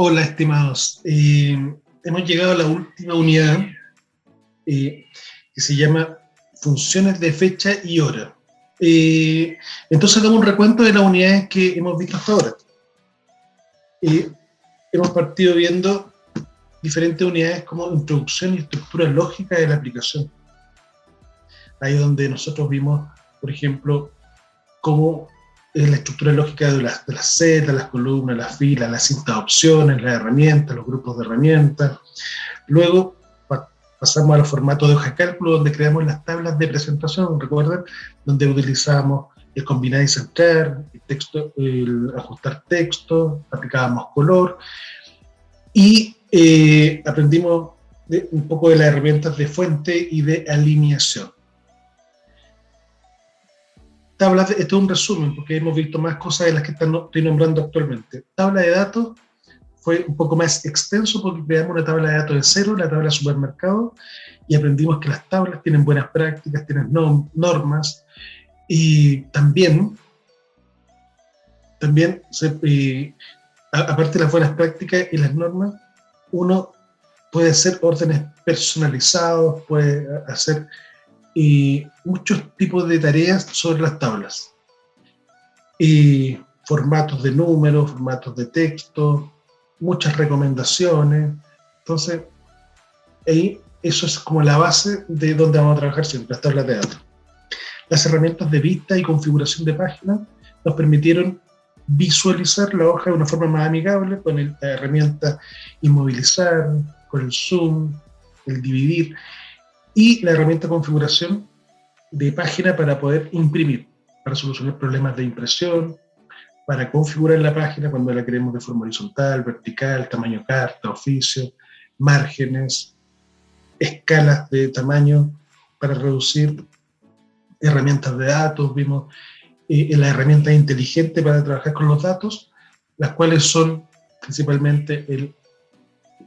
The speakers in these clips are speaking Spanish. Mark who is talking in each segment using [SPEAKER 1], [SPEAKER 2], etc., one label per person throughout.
[SPEAKER 1] Hola, estimados. Hemos llegado a la última unidad que se llama funciones de fecha y hora. Entonces hagamos un recuento de las unidades que hemos visto hasta ahora. Hemos partido viendo diferentes unidades como introducción y estructura lógica de la aplicación. Ahí donde nosotros vimos, por ejemplo, cómo es la estructura lógica de las celdas, las columnas, las filas, las cintas de opciones, las herramientas, los grupos de herramientas. Luego pasamos a los formatos de hoja de cálculo, donde creamos las tablas de presentación, ¿recuerdan? Donde utilizamos el combinar y centrar, el ajustar texto, aplicábamos color, y aprendimos un poco de las herramientas de fuente y de alineación. Tablas, esto es un resumen, porque hemos visto más cosas de las que estoy nombrando actualmente. Tabla de datos fue un poco más extenso porque creamos una tabla de datos de cero, la tabla de supermercado, y aprendimos que las tablas tienen buenas prácticas, tienen normas, y también aparte de las buenas prácticas y las normas, uno puede hacer órdenes personalizados, puede hacer muchos tipos de tareas sobre las tablas. Formatos de números, formatos de texto, muchas recomendaciones. Entonces, ahí eso es como la base de donde vamos a trabajar siempre, las tablas de datos. Las herramientas de vista y configuración de páginas nos permitieron visualizar la hoja de una forma más amigable con la herramienta inmovilizar, con el zoom, el dividir, y la herramienta de configuración de página para poder imprimir, para solucionar problemas de impresión, para configurar la página cuando la queremos de forma horizontal, vertical, tamaño carta, oficio, márgenes, escalas de tamaño para reducir, herramientas de datos, vimos las herramientas inteligentes para trabajar con los datos, las cuales son principalmente el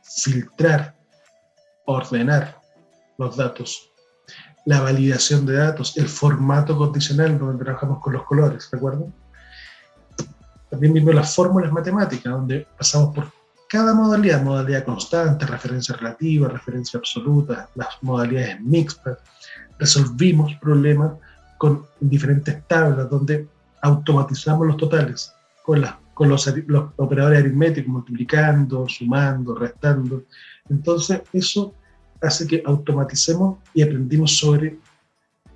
[SPEAKER 1] filtrar, ordenar los datos, la validación de datos, el formato condicional donde trabajamos con los colores, ¿recuerdan? También vimos las fórmulas matemáticas, donde pasamos por cada modalidad, modalidad constante, referencia relativa, referencia absoluta, las modalidades mixtas. Resolvimos problemas con diferentes tablas, donde automatizamos los totales con los operadores aritméticos, multiplicando, sumando, restando. Entonces, eso hace que automaticemos y aprendimos sobre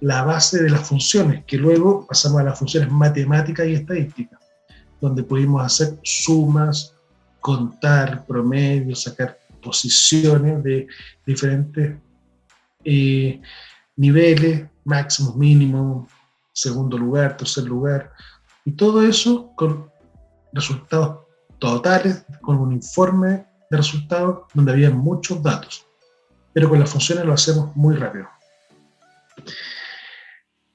[SPEAKER 1] la base de las funciones, que luego pasamos a las funciones matemáticas y estadísticas, donde pudimos hacer sumas, contar promedios, sacar posiciones de diferentes niveles, máximos, mínimos, segundo lugar, tercer lugar, y todo eso con resultados totales, con un informe de resultados donde había muchos datos, pero con las funciones lo hacemos muy rápido.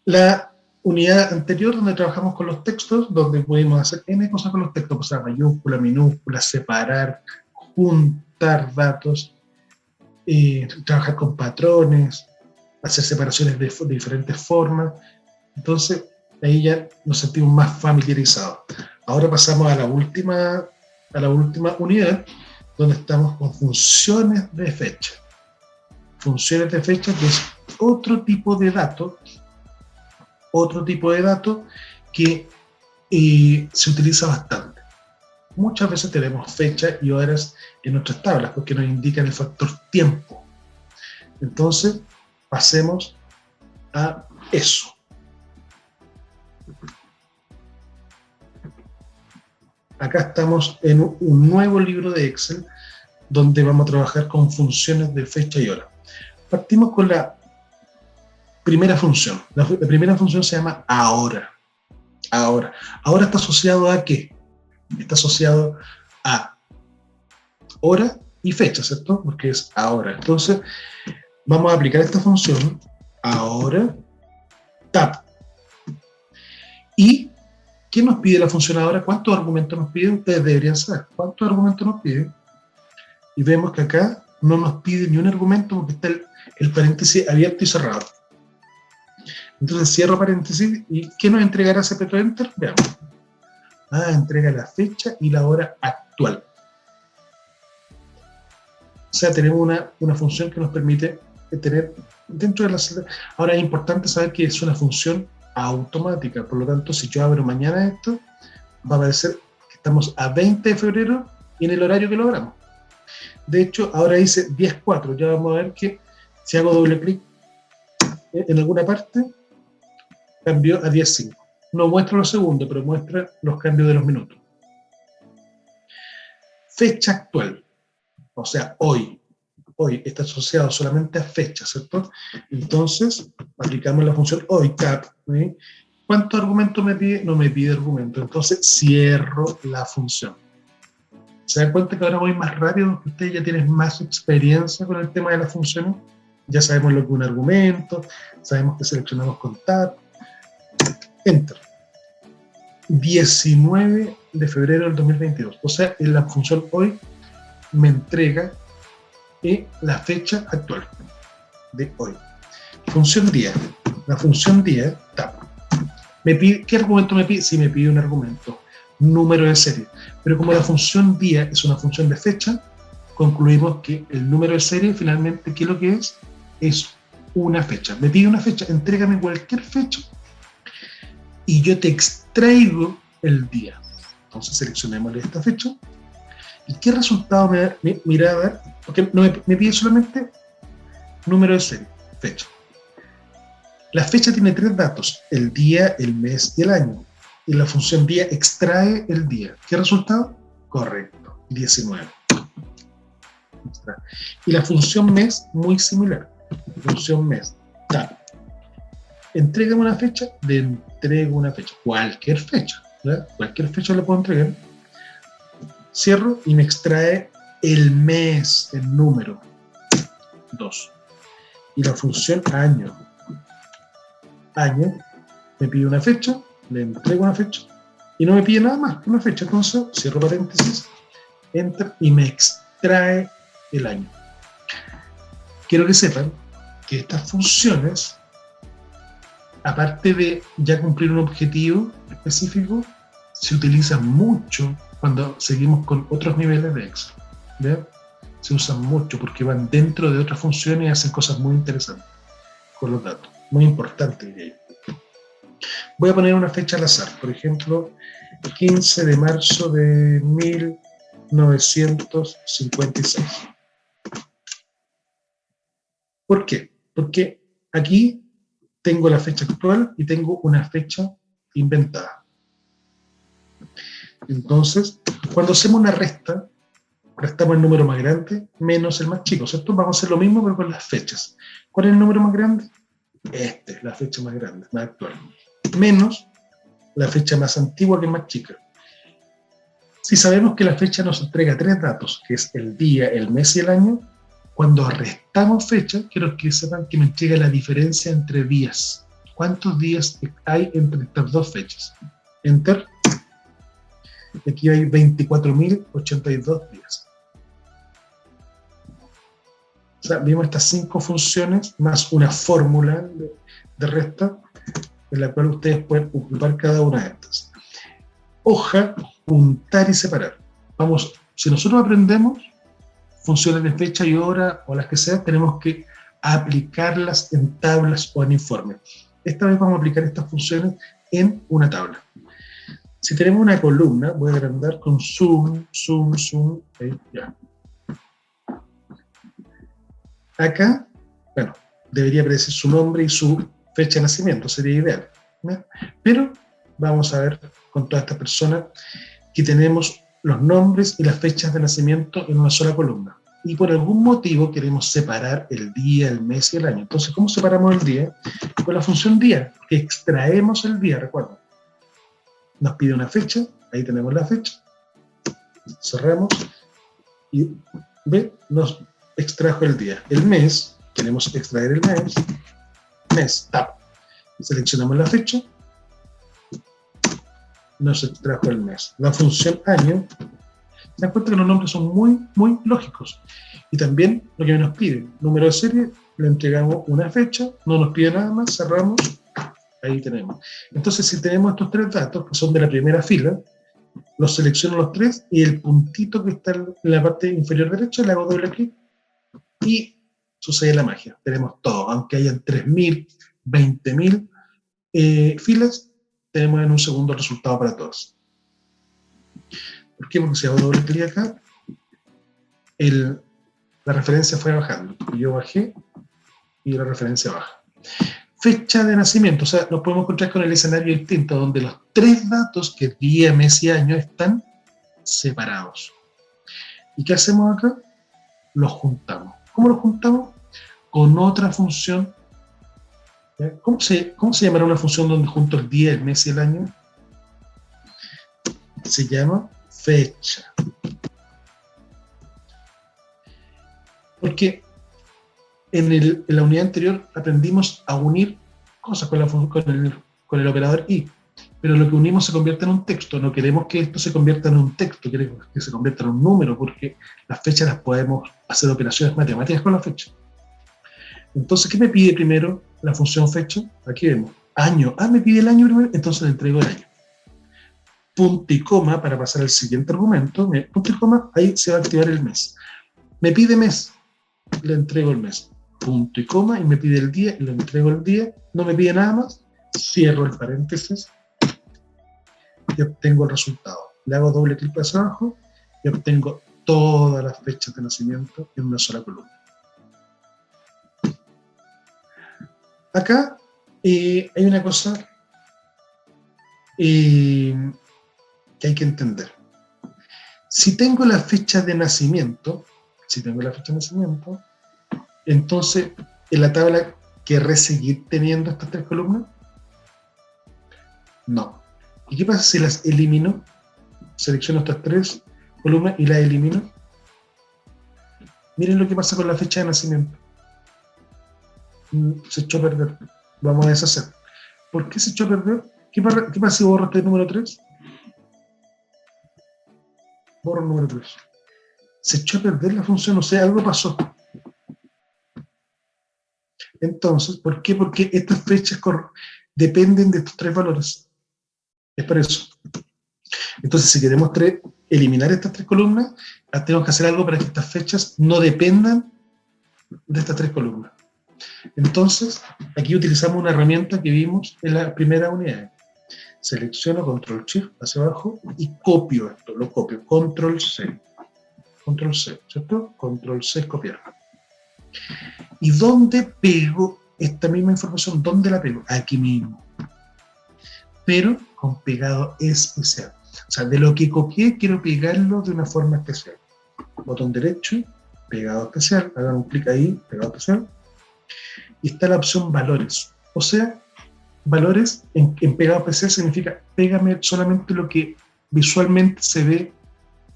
[SPEAKER 1] La unidad anterior, donde trabajamos con los textos, donde pudimos hacer N cosas con los textos, pasar mayúsculas, minúsculas, separar, juntar datos, trabajar con patrones, hacer separaciones de diferentes formas. Entonces, ahí ya nos sentimos más familiarizados. Ahora pasamos a la última unidad, donde estamos con funciones de fecha. Funciones de fecha, que es otro tipo de dato que se utiliza bastante. Muchas veces tenemos fechas y horas en nuestras tablas, porque nos indican el factor tiempo. Entonces, pasemos a eso. Acá estamos en un nuevo libro de Excel, donde vamos a trabajar con funciones de fecha y hora. Partimos con la primera función. La primera función se llama ahora. Ahora está asociado a ¿qué? Está asociado a hora y fecha, ¿cierto? Porque es ahora. Entonces, vamos a aplicar esta función, ahora, tab. ¿Y qué nos pide la función ahora? ¿Cuántos argumentos nos pide? Ustedes deberían saber cuántos argumentos nos pide. Y vemos que acá no nos pide ni un argumento porque está el paréntesis abierto y cerrado. Entonces cierro paréntesis, ¿y qué nos entregará ese apretó Enter? Veamos. Entrega la fecha y la hora actual. O sea, tenemos una función que nos permite tener dentro de la celda. Ahora es importante saber que es una función automática, por lo tanto, si yo abro mañana esto, va a aparecer que estamos a 20 de febrero y en el horario que logramos. De hecho, ahora dice 10:04, ya vamos a ver que si hago doble clic en alguna parte, cambió a 10:05. No muestra los segundos, pero muestra los cambios de los minutos. Fecha actual, o sea, hoy está asociado solamente a fecha, ¿cierto? Entonces, aplicamos la función hoy, tab, ¿sí? ¿Cuántos argumentos me pide? No me pide argumentos, entonces cierro la función. ¿Se dan cuenta que ahora voy más rápido porque ustedes ya tienen más experiencia con el tema de las funciones? Ya sabemos lo que es un argumento, sabemos que seleccionamos con tab, enter. 19 de febrero del 2022, o sea, en la función hoy me entrega la fecha actual de hoy. Función día. La función día, tab. Me pide, ¿qué argumento me pide? Sí, me pide un argumento, número de serie. Pero como la función día es una función de fecha, concluimos que el número de serie finalmente, ¿qué es lo que es? Es una fecha. Me pide una fecha, entrégame cualquier fecha y yo te extraigo el día. Entonces seleccionemos esta fecha. ¿Y qué resultado me da? Mira, a ver, porque no me pide solamente número de serie, fecha. La fecha tiene 3 datos, el día, el mes y el año. Y la función día extrae el día. ¿Qué resultado? Correcto, 19. Y la función mes, muy similar. Función mes, tab. Entrégame una fecha, le entrego una fecha. Cualquier fecha, ¿verdad? Cualquier fecha le puedo entregar. Cierro y me extrae el mes, el número 2. Y la función año. Año me pide una fecha, le entrego una fecha y no me pide nada más que una fecha. Entonces cierro paréntesis, enter y me extrae el año. Quiero que sepan que estas funciones, aparte de ya cumplir un objetivo específico, se utilizan mucho cuando seguimos con otros niveles de Excel. ¿Ve? Se usan mucho porque van dentro de otras funciones y hacen cosas muy interesantes con los datos. Muy importante, diría yo. Voy a poner una fecha al azar, por ejemplo, 15 de marzo de 1956. ¿Por qué? Porque aquí tengo la fecha actual y tengo una fecha inventada. Entonces, cuando hacemos una resta, restamos el número más grande menos el más chico, ¿cierto? Vamos a hacer lo mismo pero con las fechas. ¿Cuál es el número más grande? Este es la fecha más grande, más actual. Menos la fecha más antigua que es más chica. Si sabemos que la fecha nos entrega 3 datos, que es el día, el mes y el año, cuando restamos fecha, quiero que sepan que me entrega la diferencia entre días. ¿Cuántos días hay entre estas dos fechas? Enter. Aquí hay 24.082 días. O sea, vimos estas 5 funciones más una fórmula de resta en la cual ustedes pueden ocupar cada una de estas. Hoja, juntar y separar. Vamos, si nosotros aprendemos funciones de fecha y hora o las que sean, tenemos que aplicarlas en tablas o en informes. Esta vez vamos a aplicar estas funciones en una tabla. Si tenemos una columna, voy a agrandar con zoom, zoom, zoom, ahí, ya. Acá, bueno, debería aparecer su nombre y su fecha de nacimiento, sería ideal, ¿no? Pero vamos a ver con todas estas personas que tenemos los nombres y las fechas de nacimiento en una sola columna. Y por algún motivo queremos separar el día, el mes y el año. Entonces, ¿cómo separamos el día? Con la función día, que extraemos el día, recuerden. Nos pide una fecha, ahí tenemos la fecha, cerramos y ve, nos extrajo el día. El mes, queremos extraer el mes, mes, tab, seleccionamos la fecha, nos extrajo el mes. La función año, se dan cuenta que los nombres son muy, muy lógicos. Y también lo que nos pide, número de serie, le entregamos una fecha, no nos pide nada más, cerramos. Ahí tenemos. Entonces, si tenemos estos 3 datos, que son de la primera fila, los selecciono los 3 y el puntito que está en la parte inferior derecha le hago doble clic y sucede la magia. Tenemos todo, aunque hayan 3.000, 20.000 filas, tenemos en un segundo el resultado para todos. ¿Por qué? Porque si hago doble clic acá, la referencia fue bajando. Yo bajé y la referencia baja. Fecha de nacimiento, o sea, nos podemos encontrar con el escenario distinto, donde los tres datos, que es día, mes y año, están separados. ¿Y qué hacemos acá? Los juntamos. ¿Cómo los juntamos? Con otra función. ¿Cómo se llamará una función donde junto el día, el mes y el año? Se llama fecha. Porque en la unidad anterior aprendimos a unir cosas con el operador y, pero lo que unimos se convierte en un texto. No queremos que esto se convierta en un texto, queremos que se convierta en un número, porque las fechas las podemos hacer operaciones matemáticas con la fecha. Entonces, ¿qué me pide primero la función fecha? Aquí vemos, año. Me pide el año primero, entonces le entrego el año. Punto y coma para pasar al siguiente argumento. Punto y coma, ahí se va a activar el mes. Me pide mes, le entrego el mes. Punto y coma, y me pide el día, le entrego el día. No me pide nada más, cierro el paréntesis y obtengo el resultado. Le hago doble clic hacia abajo y obtengo todas las fechas de nacimiento en una sola columna. Acá hay una cosa que hay que entender. Si tengo la fecha de nacimiento, entonces en la tabla ¿querré seguir teniendo estas tres columnas? No. ¿Y qué pasa si las elimino? Selecciono estas tres columnas y las elimino. Miren lo que pasa con la fecha de nacimiento. Se echó a perder. Vamos a deshacer. ¿Por qué se echó a perder? ¿Qué pasa si borro este número 3? Borro el número 3. Se echó a perder la función, o sea, algo pasó. Entonces, ¿por qué? Porque estas fechas dependen de estos tres valores. Es por eso. Entonces, si queremos eliminar estas tres columnas, tenemos que hacer algo para que estas fechas no dependan de estas tres columnas. Entonces, aquí utilizamos una herramienta que vimos en la primera unidad. Selecciono Control Shift hacia abajo y copio esto, lo copio, Control C, ¿cierto? Control C es copiar. ¿Y dónde pego esta misma información? ¿Dónde la pego? Aquí mismo. Pero con pegado especial. O sea, de lo que copié, quiero pegarlo de una forma especial. Botón derecho, pegado especial, hagan un clic ahí, pegado especial. Y está la opción valores. O sea, valores en pegado especial significa pégame solamente lo que visualmente se ve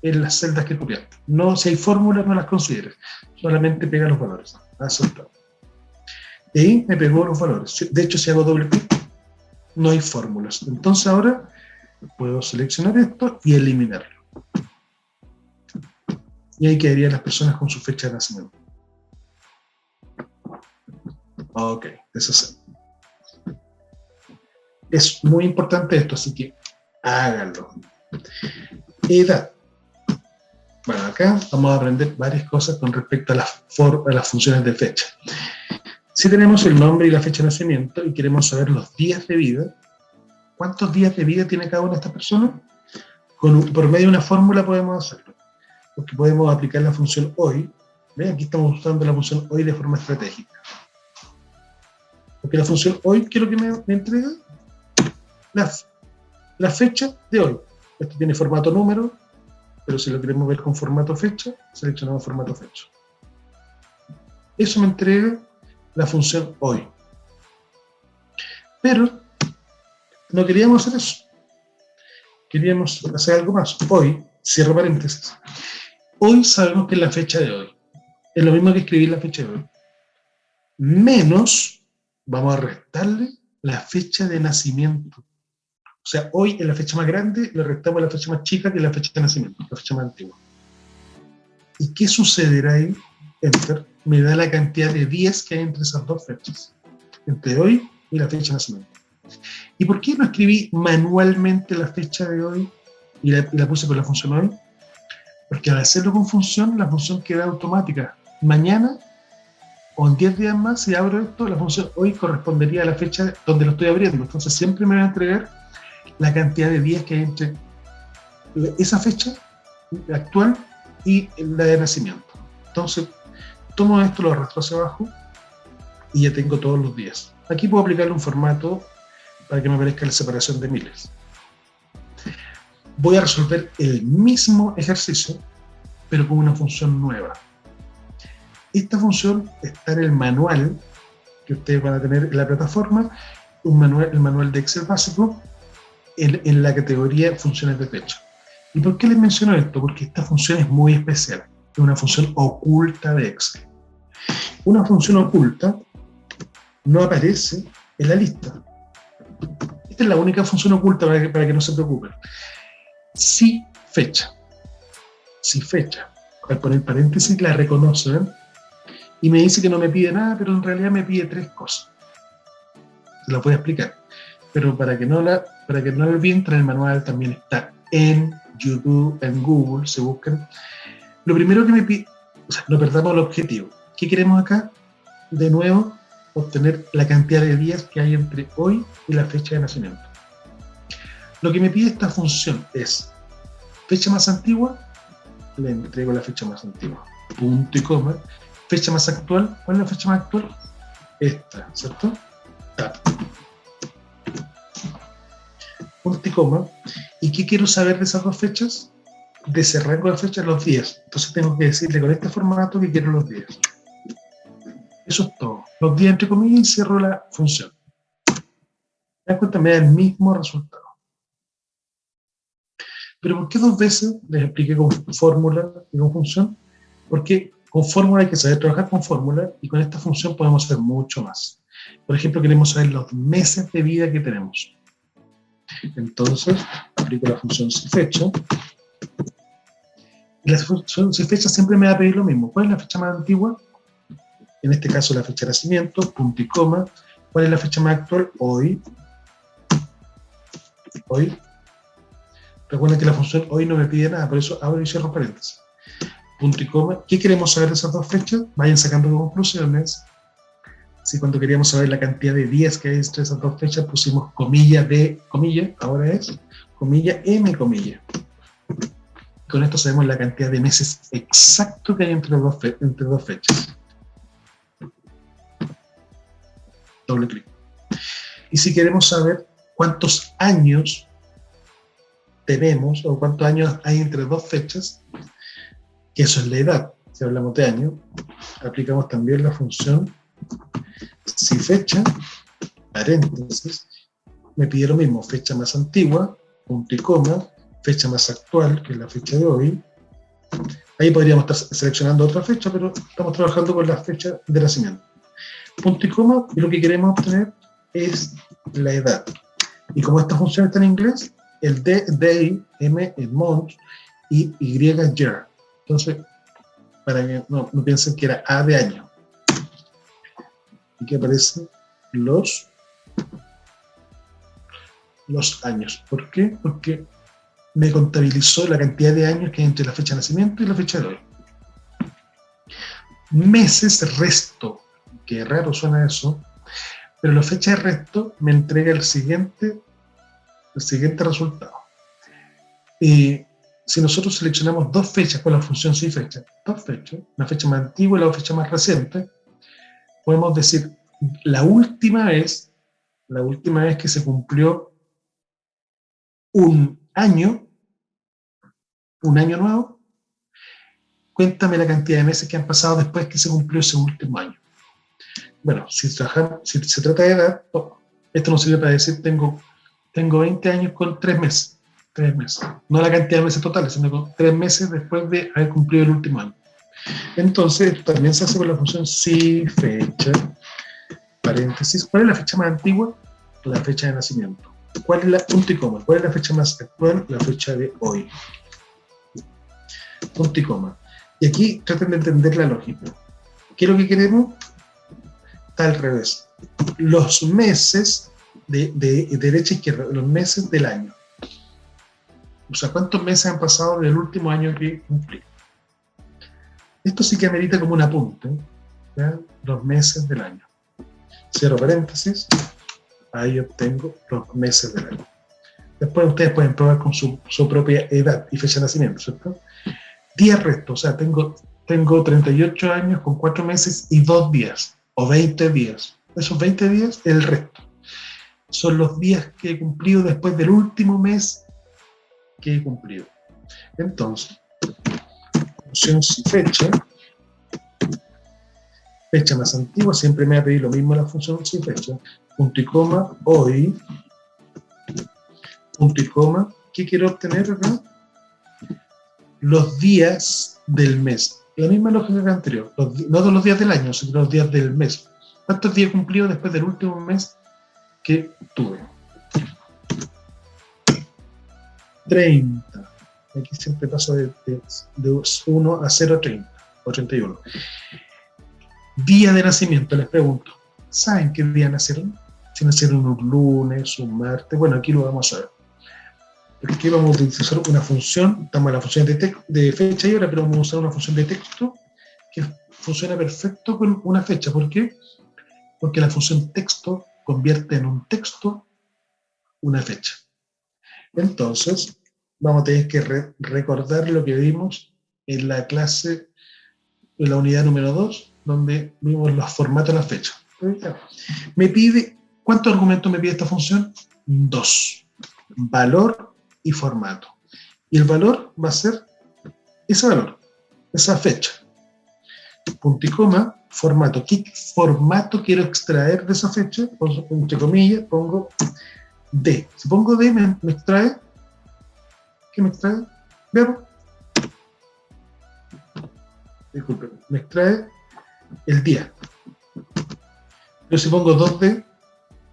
[SPEAKER 1] en las celdas que copiaste. No, si hay fórmulas, no las consideres. Solamente pega los valores. Aceptado. Y ahí me pegó los valores. De hecho, si hago doble clic, no hay fórmulas. Entonces ahora puedo seleccionar esto y eliminarlo. Y ahí quedarían las personas con su fecha de nacimiento. Ok, deshacer. Es muy importante esto, así que háganlo. Edad. Bueno, acá vamos a aprender varias cosas con respecto a las funciones de fecha. Si tenemos el nombre y la fecha de nacimiento y queremos saber los días de vida, ¿cuántos días de vida tiene cada una de estas personas? Por medio de una fórmula podemos hacerlo. Porque podemos aplicar la función hoy. ¿Ven? Aquí estamos usando la función hoy de forma estratégica. Porque la función hoy, ¿qué es lo que me entrega? La fecha de hoy. Esto tiene formato número, pero si lo queremos ver con formato fecha, seleccionamos formato fecha. Eso me entrega la función hoy. Pero no queríamos hacer eso. Queríamos hacer algo más. Hoy, cierro paréntesis. Hoy sabemos que es la fecha de hoy. Es lo mismo que escribir la fecha de hoy. Menos, vamos a restarle la fecha de nacimiento. O sea, hoy es la fecha más grande, le restamos la fecha más chica que es la fecha de nacimiento, la fecha más antigua. ¿Y qué sucederá ahí? Enter, me da la cantidad de días que hay entre esas dos fechas, entre hoy y la fecha de nacimiento. ¿Y por qué no escribí manualmente la fecha de hoy y la puse con la función hoy? Porque al hacerlo con función, la función queda automática. Mañana o en 10 días más, si abro esto, la función hoy correspondería a la fecha donde lo estoy abriendo. Entonces siempre me va a entregar la cantidad de días que hay entre esa fecha actual y la de nacimiento. Entonces, tomo esto, lo arrastro hacia abajo y ya tengo todos los días. Aquí puedo aplicarle un formato para que me aparezca la separación de miles. Voy a resolver el mismo ejercicio, pero con una función nueva. Esta función está en el manual que ustedes van a tener en la plataforma, el manual de Excel básico, en la categoría funciones de fecha. ¿Y por qué les menciono esto? Porque esta función es muy especial. Es una función oculta de Excel. Una función oculta no aparece en la lista. Esta es la única función oculta para que no se preocupen. Si fecha. Si fecha. Al poner paréntesis la reconocen y me dice que no me pide nada, pero en realidad me pide 3 cosas. Se la voy a explicar. Pero para que no lo olviden, en el manual también está en YouTube, en Google, se buscan. Lo primero que me pide, o sea, no perdamos el objetivo. ¿Qué queremos acá? De nuevo, obtener la cantidad de días que hay entre hoy y la fecha de nacimiento. Lo que me pide esta función es fecha más antigua, le entrego la fecha más antigua, punto y coma. Fecha más actual, ¿cuál es la fecha más actual? Esta, ¿cierto? Tap. Punto y coma. ¿Y qué quiero saber de esas dos fechas? De ese rango de fechas, los días. Entonces tengo que decirle con este formato que quiero los días. Eso es todo. Los días entre comillas y cierro la función. ¿Te das cuenta? Me da el mismo resultado. ¿Pero por qué 2 veces les expliqué con fórmula y con función? Porque con fórmula hay que saber trabajar con fórmula y con esta función podemos hacer mucho más. Por ejemplo, queremos saber los meses de vida que tenemos. Entonces, aplico la función SIFECHA. Y la función SIFECHA siempre me va a pedir lo mismo. ¿Cuál es la fecha más antigua? En este caso, la fecha de nacimiento, punto y coma. ¿Cuál es la fecha más actual? Hoy. Hoy. Recuerden que la función hoy no me pide nada, por eso abro y cierro paréntesis. Punto y coma. ¿Qué queremos saber de esas dos fechas? Vayan sacando conclusiones. Si cuando queríamos saber la cantidad de días que hay entre esas dos fechas pusimos comilla de comilla, ahora es comilla m comilla. Con esto sabemos la cantidad de meses exacto que hay entre dos fechas. Doble clic. Y si queremos saber cuántos años tenemos o cuántos años hay entre dos fechas, que eso es la edad, si hablamos de año, aplicamos también la función si fecha, paréntesis, me pide lo mismo, fecha más antigua, punto y coma, fecha más actual, que es la fecha de hoy. Ahí podríamos estar seleccionando otra fecha, pero estamos trabajando con la fecha de nacimiento. Punto y coma, y lo que queremos obtener es la edad. Y como esta función está en inglés, el D, day, M es month, y Y es year. Entonces, para que no piensen que era A de año. Y que aparecen los años. ¿Por qué? Porque me contabilizó la cantidad de años que hay entre la fecha de nacimiento y la fecha de hoy. Meses resto, que raro suena eso, pero la fecha de resto me entrega el siguiente resultado. Si nosotros seleccionamos dos fechas con la función SIFECHA, dos fechas, una fecha más antigua y la fecha más reciente, podemos decir la última vez que se cumplió un año nuevo, cuéntame la cantidad de meses que han pasado después que se cumplió ese último año. Bueno, si se trata de edad, esto nos sirve para decir tengo 20 años con 3 meses. 3 meses. No la cantidad de meses totales, sino con 3 meses después de haber cumplido el último año. Entonces, también se hace con la función SIFECHA, paréntesis. ¿Cuál es la fecha más antigua? La fecha de nacimiento. ¿Cuál es la punto y coma? ¿Cuál es la fecha más actual? La fecha de hoy. Punto y coma. Y aquí traten de entender la lógica. ¿Qué es lo que queremos? Está al revés. Los meses de derecha a izquierda, los meses del año. O sea, ¿cuántos meses han pasado del último año que cumplí? Esto sí que amerita como un apunte. ¿ya? Los meses del año. Cierro paréntesis, ahí obtengo los meses del año. Después ustedes pueden probar con su propia edad y fecha de nacimiento, ¿cierto? Días resto, o sea, tengo 38 años con 4 meses y 2 días, o 20 días. Esos 20 días, el resto. Son los días que he cumplido después del último mes que he cumplido. Entonces, función si fecha más antigua, siempre me va a pedir lo mismo la función si fecha, punto y coma, hoy, punto y coma, ¿qué quiero obtener acá? Los días del mes. La misma lógica que anterior, no de los días del año, sino los días del mes. ¿Cuántos días he cumplido después del último mes que tuve? 30. Aquí siempre paso de 1 a 0 a 30, o 31. Día de nacimiento, les pregunto. ¿Saben qué día nacieron? Si nacieron un lunes, un martes. Bueno, aquí lo vamos a ver. Aquí vamos a utilizar una función, estamos en la función de fecha y hora, pero vamos a usar una función de texto que funciona perfecto con una fecha. ¿Por qué? Porque la función texto convierte en un texto una fecha. Entonces, vamos a tener que recordar lo que vimos en la clase, en la unidad número 2, donde vimos los formatos de las fechas. Me pide, ¿cuántos argumentos me pide esta función? 2. Valor y formato. Y el valor va a ser ese valor, esa fecha. Punto y coma, formato. ¿Qué formato quiero extraer de esa fecha? Entre comillas, pongo D. Si pongo D, me extrae. ¿Qué me extrae? Verbo. Disculpen, me extrae el día. Pero si pongo 2D,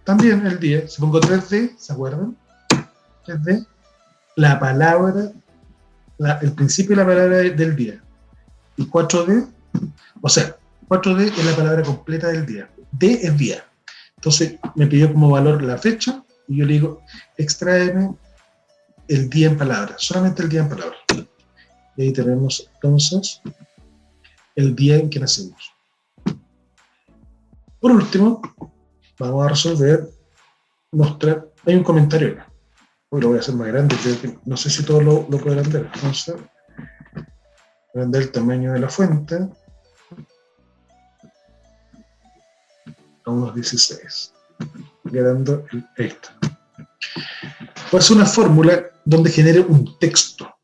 [SPEAKER 1] también el día. Si pongo 3D, ¿se acuerdan? 3D, la palabra, el principio de la palabra del día. Y 4D, o sea, 4D es la palabra completa del día. D es día. Entonces me pidió como valor la fecha y yo le digo, extráeme el día en palabras, solamente el día en palabras. Y ahí tenemos entonces el día en que nacimos. Por último, vamos a resolver, mostrar, hay un comentario acá. Hoy lo voy a hacer más grande, creo que, no sé si todos lo podrán ver. Entonces, agrandar el tamaño de la fuente a unos 16. Quedando esto. Voy a hacer una fórmula donde genere un texto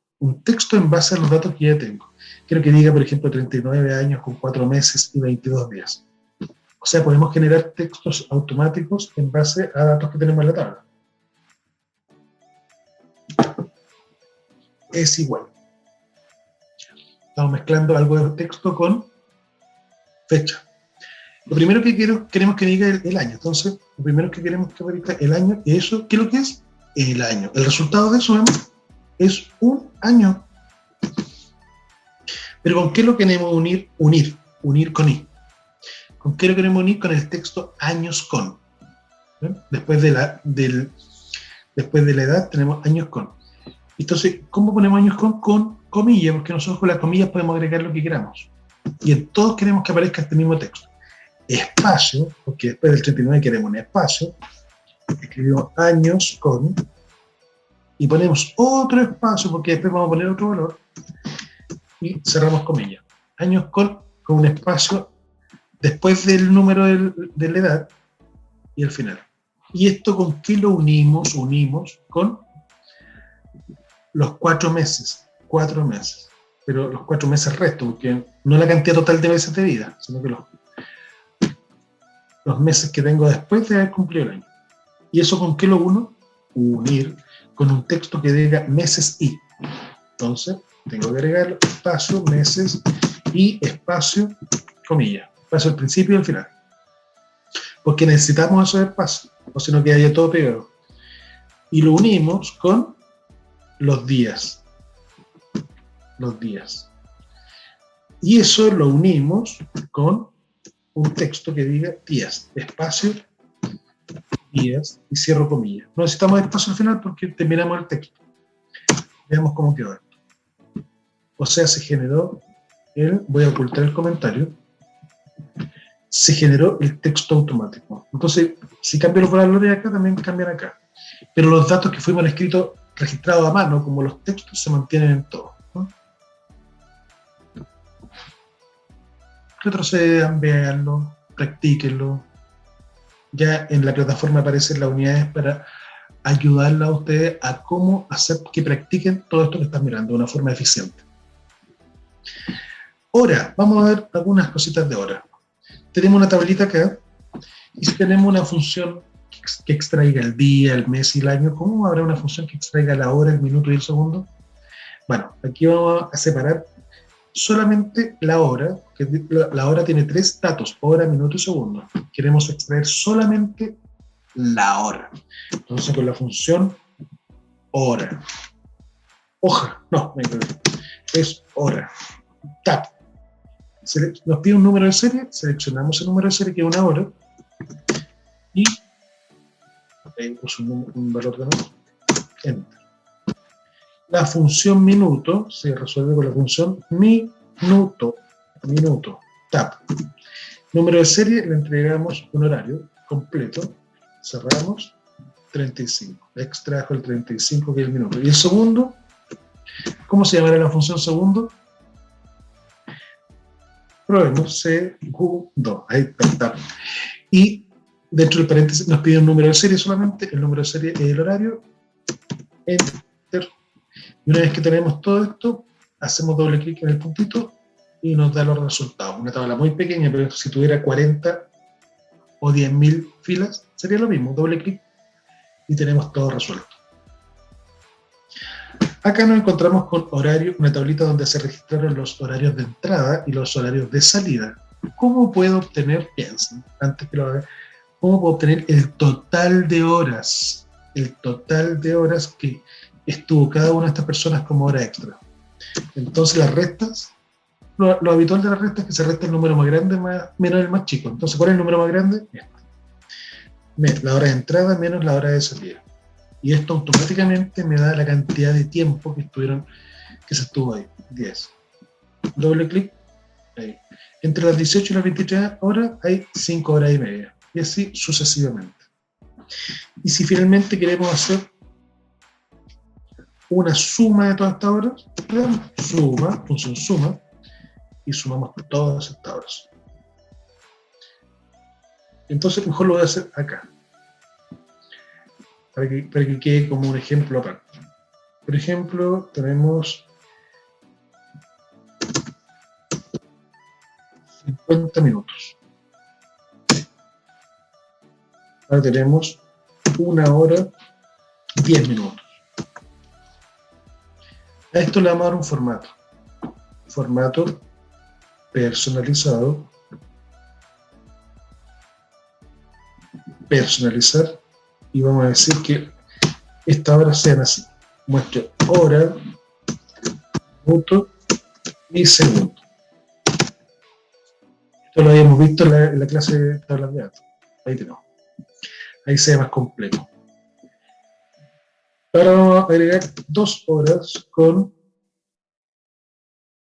[SPEAKER 1] en base a los datos que ya tengo. Quiero que diga, por ejemplo, 39 años con 4 meses y 22 días. O sea, podemos generar textos automáticos en base a datos que tenemos en la tabla. Es igual. Estamos mezclando algo de texto con fecha. Lo primero que queremos que diga el año. Entonces, lo primero que queremos que verifique el año, y eso, ¿qué es lo que es? El año. El resultado de eso, vemos, es un año. Pero ¿con qué lo queremos unir? Unir con i. ¿Con qué lo queremos unir? Con el texto años con. ¿Ven? Después de la edad tenemos años con. Entonces, ¿cómo ponemos años con? Con comillas, porque nosotros con las comillas podemos agregar lo que queramos. Y en todos queremos que aparezca este mismo texto. Espacio, porque después del 39 queremos un espacio. Escribimos años con. Y ponemos otro espacio, porque después vamos a poner otro valor. Y cerramos comillas. Años con un espacio después del número de la edad y el final. ¿Y esto con qué lo unimos? Unimos con los 4 meses. 4 meses. Pero los 4 meses resto, porque no la cantidad total de meses de vida, sino que los meses que tengo después de haber cumplido el año. ¿Y eso con qué lo uno? Unir con un texto que diga meses y. Entonces, tengo que agregar espacio, meses y espacio, comillas. Espacio al principio y al final. Porque necesitamos esos espacios, o si no quedaría todo pegado. Y lo unimos con los días. Los días. Y eso lo unimos con un texto que diga días, espacio, días, y cierro comillas. No necesitamos espacio al final porque terminamos el texto. Veamos cómo quedó esto. O sea, se generó voy a ocultar el comentario, se generó el texto automático. Entonces, si cambian los valores acá, también cambian acá. Pero los datos que fuimos escritos, registrados a mano, como los textos, se mantienen en todo, ¿no? Retrocedan, véanlo, practíquenlo. Ya en la plataforma aparecen las unidades para ayudarla a ustedes a cómo hacer que practiquen todo esto que están mirando de una forma eficiente. Hora, vamos a ver algunas cositas de hora. Tenemos una tablita acá, y si tenemos una función que extraiga el día, el mes y el año, ¿cómo habrá una función que extraiga la hora, el minuto y el segundo? Bueno, aquí vamos a separar solamente la hora, que la hora tiene 3 datos, hora, minuto y segundo. Queremos extraer solamente la hora. Entonces con la función hora. Hoja, no, es hora. Tab. Nos pide un número de serie, seleccionamos el número de serie que es una hora y ahí puso un valor de nuevo. Enter. La función minuto se resuelve con la función minuto. Tab. Número de serie, le entregamos un horario completo. Cerramos. 35. Extrajo el 35 que es el minuto. Y el segundo, ¿cómo se llamará la función segundo? Probemos segundo. Ahí está. Y dentro del paréntesis nos pide un número de serie solamente. El número de serie es el horario. Enter. Y una vez que tenemos todo esto, hacemos doble clic en el puntito y nos da los resultados. Una tabla muy pequeña, pero si tuviera 40 o 10.000 filas, sería lo mismo. Doble clic y tenemos todo resuelto. Acá nos encontramos con horario, una tablita donde se registraron los horarios de entrada y los horarios de salida. ¿Cómo puedo obtener, piensen, antes que lo haga, cómo puedo obtener el total de horas? El total de horas que estuvo cada una de estas personas como hora extra. Entonces las restas, lo habitual de las restas es que se resta el número más grande menos el más chico. Entonces, ¿cuál es el número más grande? Este. La hora de entrada menos la hora de salida. Y esto automáticamente me da la cantidad de tiempo que se estuvo ahí, 10. Doble clic, ahí. Entre las 18 y las 23 horas hay 5 horas y media, y así sucesivamente. Y si finalmente queremos hacer una suma de todas estas horas, suma, función suma, y sumamos todas estas horas. Entonces mejor lo voy a hacer acá, para que quede como un ejemplo aparte. Por ejemplo, tenemos 50 minutos. Ahora tenemos 1 hora, 10 minutos. A esto le vamos a dar un formato. Formato personalizado. Personalizar. Y vamos a decir que estas horas sean así. Muestro hora, minuto y segundo. Esto lo habíamos visto en la clase de tablas de datos. Ahí tenemos. Ahí se ve más completo. Ahora vamos a agregar 2 horas con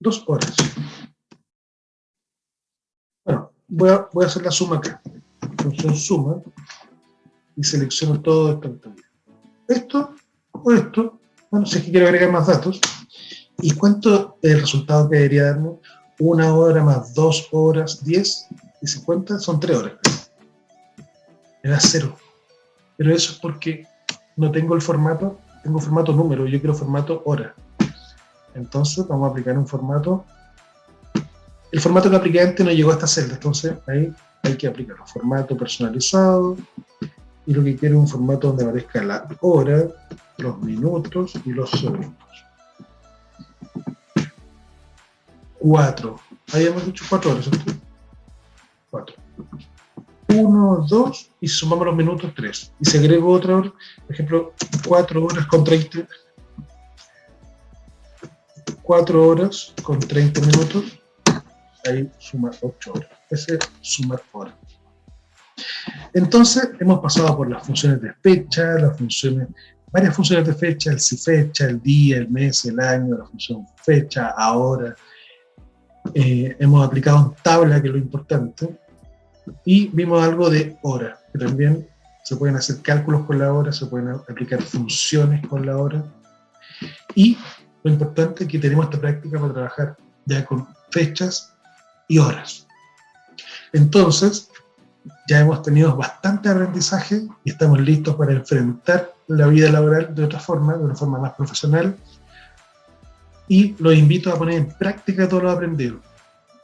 [SPEAKER 1] 2 horas. Bueno, voy a hacer la suma acá. Función suma y selecciono todo esto. Esto o esto. Bueno, si es que quiero agregar más datos. ¿Y cuánto es el resultado que debería darme? 1 hora más 2 horas, 10 y 50 son 3 horas. Me da 0. Pero eso es porque no tengo el formato, tengo formato número, yo quiero formato hora. Entonces vamos a aplicar un formato. El formato que apliqué antes no llegó a esta celda, entonces ahí hay que aplicarlo. Formato personalizado, y lo que quiero es un formato donde aparezca la hora, los minutos y los segundos. 4. Habíamos dicho 4 horas, ¿cierto? 4. 1, 2 y sumamos los minutos 3. Y si agrego otra hora, por ejemplo, 4 horas con 30. 4 horas con 30 minutos. Ahí suma 8 horas. Ese es sumar horas. Entonces, hemos pasado por las funciones de fecha, varias funciones de fecha, el si fecha, el día, el mes, el año, la función fecha, ahora. Hemos aplicado en tabla, que es lo importante. Y vimos algo de hora, que también se pueden hacer cálculos con la hora, se pueden aplicar funciones con la hora. Y lo importante es que tenemos esta práctica para trabajar ya con fechas y horas. Entonces, ya hemos tenido bastante aprendizaje y estamos listos para enfrentar la vida laboral de otra forma, de una forma más profesional. Y los invito a poner en práctica todo lo aprendido,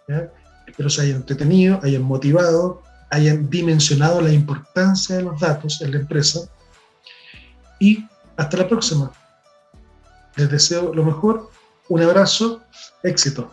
[SPEAKER 1] ¿ya? Espero se hayan entretenido, hayan motivado, hayan dimensionado la importancia de los datos en la empresa. Y hasta la próxima. Les deseo lo mejor, un abrazo, éxito.